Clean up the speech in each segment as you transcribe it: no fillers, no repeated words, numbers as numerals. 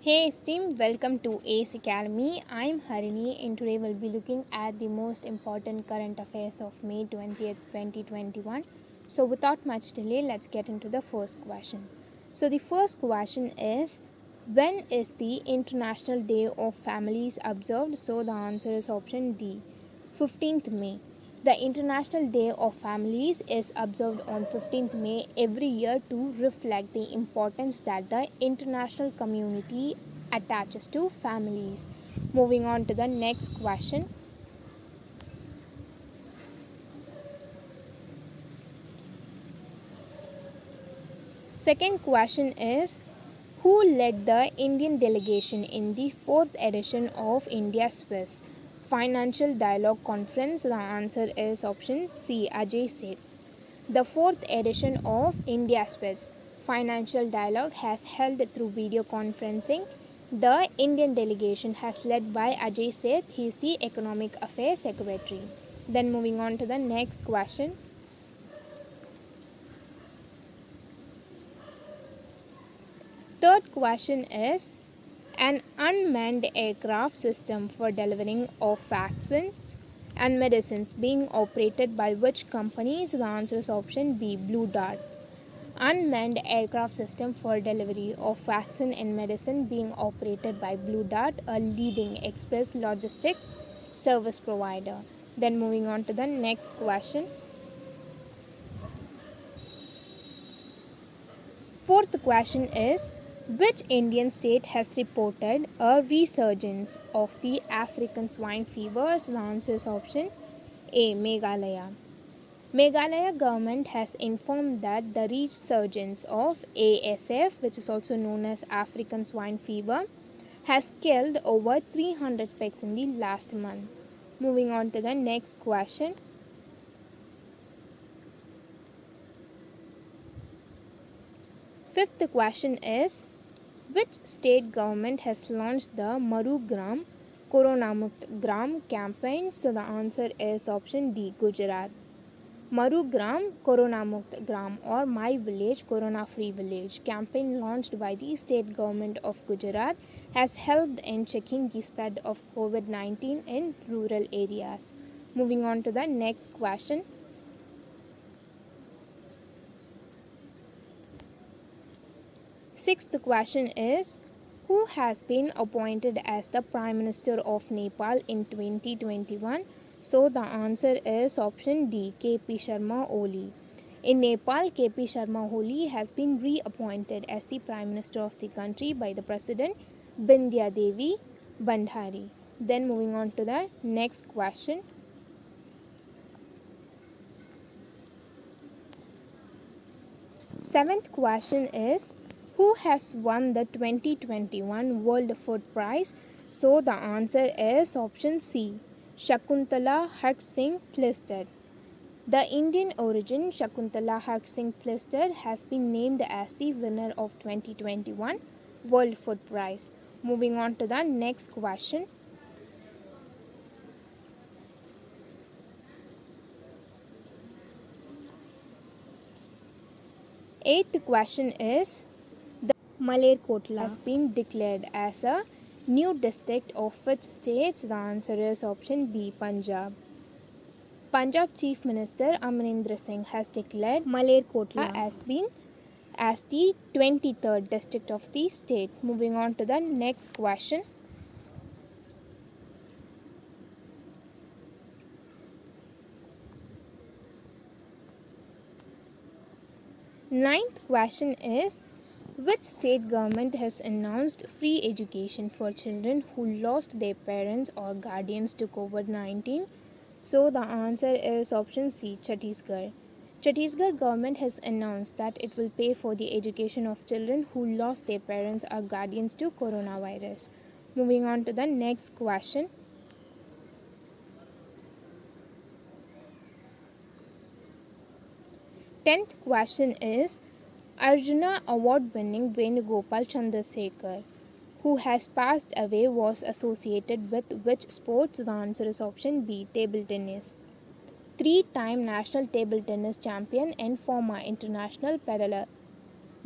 Hey team, welcome to ACE Academy. I'm Harini and today we'll be looking at the most important current affairs of May 20th, 2021. So without much delay, let's get into the first question. So the first question is, when is the International Day of Families observed? So the answer is option D, 15th May. The International Day of Families is observed on 15th May every year to reflect the importance that the international community attaches to families. Moving on to the next question. Second question is, who led the Indian delegation in the 4th edition of India Swiss Financial Dialogue Conference? The answer is option C, Ajay Seth. The 4th edition of India Swiss Financial Dialogue has held through video conferencing. The Indian delegation has led by Ajay Seth. He is the Economic Affairs Secretary. Then moving on to the next question. Third question is, an unmanned aircraft system for delivering of vaccines and medicines being operated by which companies? The answer is option B, Blue Dart. Unmanned aircraft system for delivery of vaccine and medicine being operated by Blue Dart, a leading express logistic service provider. Then moving on to the next question. Fourth question is, which Indian state has reported a resurgence of the African swine fever? The answer is option A, Meghalaya. Meghalaya government has informed that the resurgence of ASF, which is also known as African swine fever, has killed over 300 pigs in the last month. Moving on to the next question. Fifth question is, which state government has launched the Marugram Corona Mukt Gram campaign? So the answer is option D, Gujarat. Marugram Corona Mukt Gram or My Village Corona Free Village campaign launched by the state government of Gujarat has helped in checking the spread of COVID-19 in rural areas. Moving on to the next question. Sixth question is, who has been appointed as the Prime Minister of Nepal in 2021? So the answer is option D, KP Sharma Oli. In Nepal, KP Sharma Oli has been reappointed as the Prime Minister of the country by the President Bindya Devi Bandhari. Then moving on to the next question. Seventh question is, who has won the 2021 World Food Prize? So the answer is option C, Shakuntala Haq Singh Plisted. The Indian origin Shakuntala Haq Singh Plisted has been named as the winner of 2021 World Food Prize. Moving on to the next question. Eighth question is, the Malerkotla has been declared as a new district of which states? The answer is option B, Punjab. Punjab Chief Minister Amarendra Singh has declared Malerkotla as the 23rd district of the state. Moving on to the next question. Ninth question is, which state government has announced free education for children who lost their parents or guardians to COVID-19? So the answer is option C, Chhattisgarh. Chhattisgarh government has announced that it will pay for the education of children who lost their parents or guardians to coronavirus. Moving on to the next question. Tenth question is, Arjuna Award-winning Venugopal Chandrasekhar, who has passed away, was associated with which sports? The answer is option B, table tennis. Three-time national table tennis champion and former international peddler.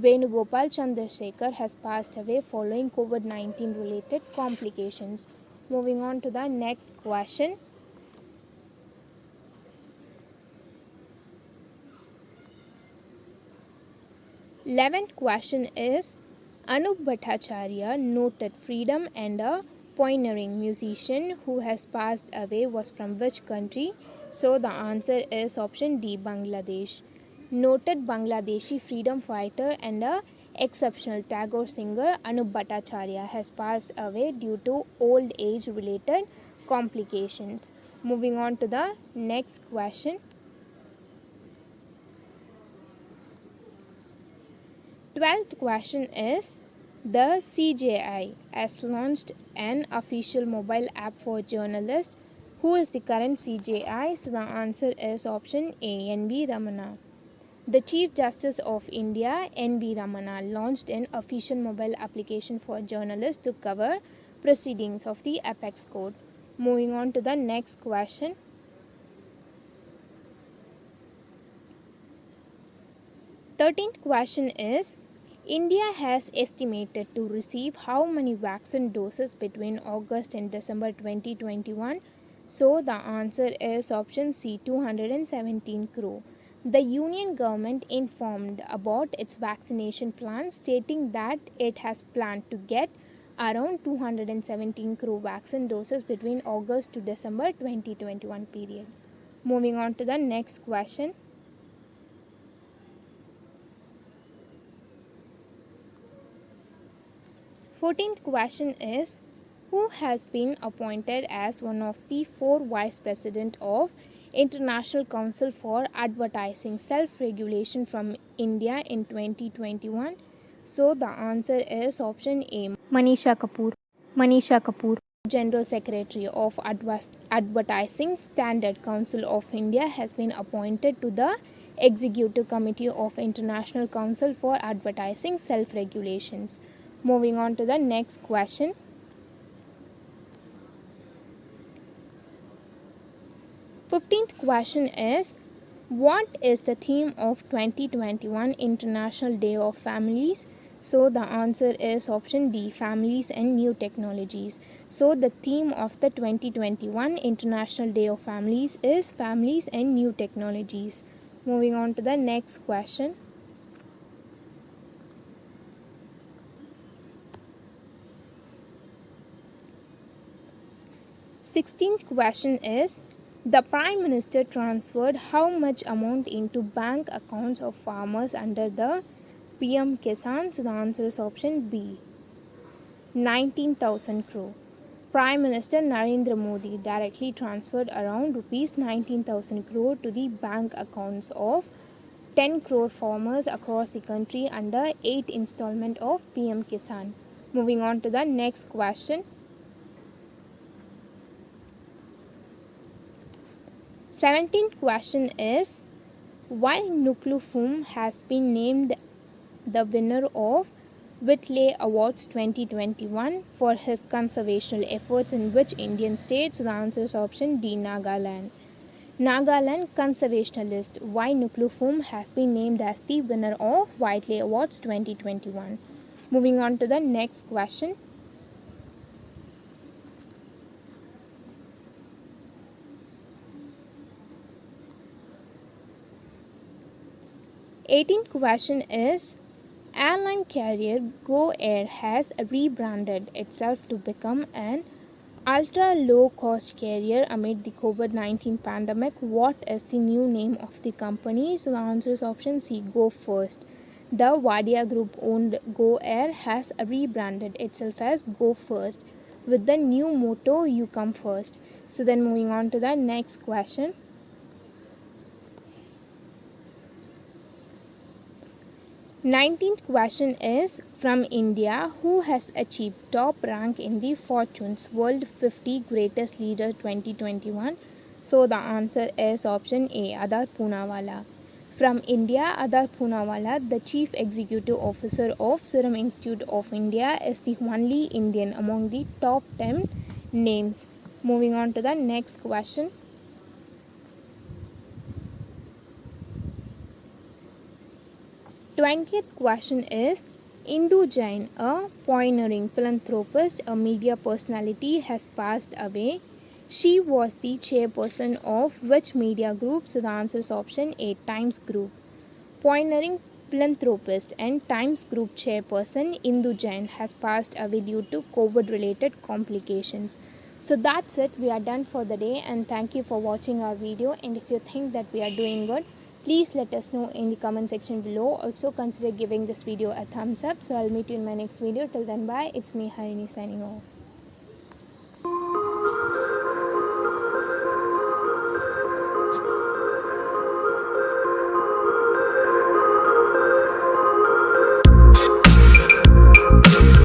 Venugopal Chandrasekhar has passed away following COVID-19 related complications. Moving on to the next question. 11th question is Anup Bhattacharya, noted freedom and a pioneering musician who has passed away, was from which country? So the answer is option D, Bangladesh. Noted Bangladeshi freedom fighter and a exceptional Tagore singer Anup Bhattacharya has passed away due to old age related complications. Moving on to the next question. 12th question is the CJI has launched an official mobile app for journalists. Who is the current CJI? So the answer is option A, N.V. Ramana. The Chief Justice of India, N.V. Ramana, launched an official mobile application for journalists to cover proceedings of the Apex Court. Moving on to the next question. 13th question is India has estimated to receive how many vaccine doses between August and December 2021? So the answer is option C, 217 crore. The Union government informed about its vaccination plan, stating that it has planned to get around 217 crore vaccine doses between August to December 2021 period. Moving on to the next question. 14th question is who has been appointed as one of the 4 vice president of International Council for Advertising Self-Regulation from India in 2021? So the answer is option A, Manisha Kapoor. Manisha Kapoor. General Secretary of Advertising Standard Council of India has been appointed to the Executive Committee of International Council for Advertising Self-Regulations. Moving on to the next question. Fifteenth question is what is the theme of 2021 International Day of Families? So the answer is option D, families and new technologies. So the theme of the 2021 International Day of Families is families and new technologies. Moving on to the next question. 16th question is the Prime Minister transferred how much amount into bank accounts of farmers under the PM Kisan? So the answer is option B, 19,000 crore. Prime Minister Narendra Modi directly transferred around rupees 19,000 crore to the bank accounts of 10 crore farmers across the country under 8th installment of PM Kisan. Moving on to the next question. 17th question is why Nucleofum has been named the winner of Whitley Awards 2021 for his conservation efforts in which Indian state? So the answer is option D, Nagaland. Nagaland conservationist Y Nucleofum has been named as the winner of Whitley Awards 2021. Moving on to the next question. 18th question is airline carrier Go Air has rebranded itself to become an ultra low cost carrier amid the COVID-19 pandemic. What is the new name of the company? So the answer is option C, Go First. The Wadia Group owned Go Air has rebranded itself as Go First with the new motto You Come First. So then moving on to the next question. 19th question is from India who has achieved top rank in the Fortune's World 50 Greatest Leaders 2021? So the answer is option A, Adar Poonawalla. From India, Adar Poonawalla, the Chief Executive Officer of Serum Institute of India, is the only Indian among the top 10 names. Moving on to the next question. 20th question is Indu Jain, a pioneering philanthropist, a media personality, has passed away. She was the chairperson of which media group? So the answer is option A, Times Group. Pioneering philanthropist and Times Group chairperson Indu Jain has passed away due to COVID related complications. So that's it. We are done for the day, and thank you for watching our video. And if you think that we are doing good, please let us know in the comment section below. Also consider giving this video a thumbs up. So I'll meet you in my next video. Till then, bye. It's me, Harini, signing off.